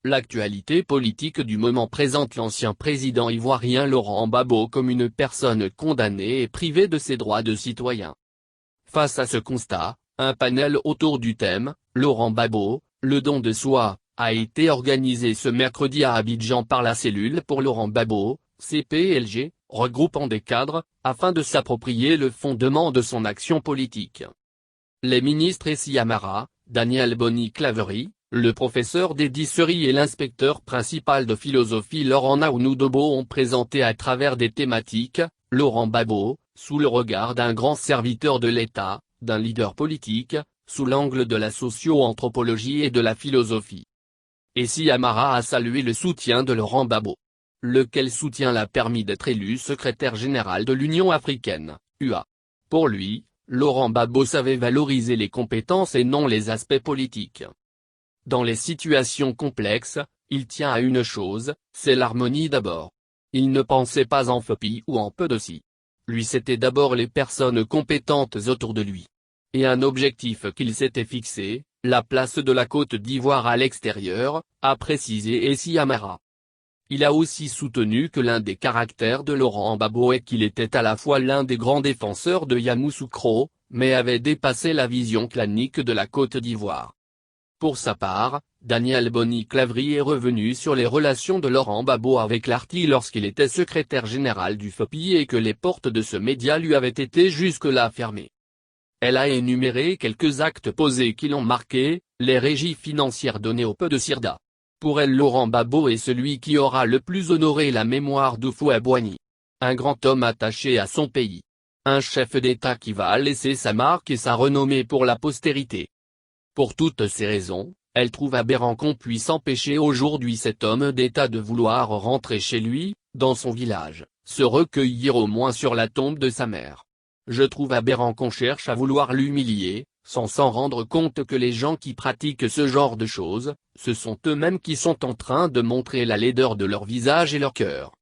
L'actualité politique du moment présente l'ancien président ivoirien Laurent Gbagbo comme une personne condamnée et privée de ses droits de citoyen. Face à ce constat, un panel autour du thème « Laurent Gbagbo, le don de soi » a été organisé ce mercredi à Abidjan par la cellule pour Laurent Gbagbo, CPLG, regroupant des cadres, afin de s'approprier le fondement de son action politique. Les ministres Essi Amara, Daniel Boni-Claverie, le professeur Dédi Seri et l'inspecteur principal de philosophie Laurent Naounoudobo ont présenté à travers des thématiques, Laurent Gbagbo, sous le regard d'un grand serviteur de l'État, d'un leader politique, sous l'angle de la socio-anthropologie et de la philosophie. Essi Amara a salué le soutien de Laurent Gbagbo, lequel soutien l'a permis d'être élu secrétaire général de l'Union africaine, UA. Pour lui, Laurent Gbagbo savait valoriser les compétences et non les aspects politiques. Dans les situations complexes, il tient à une chose, c'est l'harmonie d'abord. Il ne pensait pas en phobie ou en peu de si. Lui c'était d'abord les personnes compétentes autour de lui. Et un objectif qu'il s'était fixé, la place de la Côte d'Ivoire à l'extérieur, a précisé Essi Amara. Il a aussi soutenu que l'un des caractères de Laurent Gbagbo est qu'il était à la fois l'un des grands défenseurs de Yamoussoukro, mais avait dépassé la vision clanique de la Côte d'Ivoire. Pour sa part, Daniel Boni-Claverie est revenu sur les relations de Laurent Gbagbo avec l'Arti lorsqu'il était secrétaire général du FOPI et que les portes de ce média lui avaient été jusque-là fermées. Elle a énuméré quelques actes posés qui l'ont marqué, les régies financières données au peu de Sirda. Pour elle Laurent Gbagbo est celui qui aura le plus honoré la mémoire d'Houphouët-Boigny. Un grand homme attaché à son pays. Un chef d'État qui va laisser sa marque et sa renommée pour la postérité. Pour toutes ces raisons, elle trouve aberrant qu'on puisse empêcher aujourd'hui cet homme d'État de vouloir rentrer chez lui, dans son village, se recueillir au moins sur la tombe de sa mère. Je trouve aberrant qu'on cherche à vouloir l'humilier, sans s'en rendre compte que les gens qui pratiquent ce genre de choses, ce sont eux-mêmes qui sont en train de montrer la laideur de leur visage et leur cœur.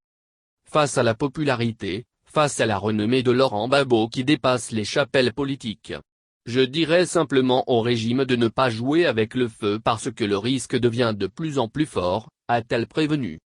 Face à la popularité, face à la renommée de Laurent Gbagbo qui dépasse les chapelles politiques. Je dirais simplement au régime de ne pas jouer avec le feu parce que le risque devient de plus en plus fort, a-t-elle prévenu.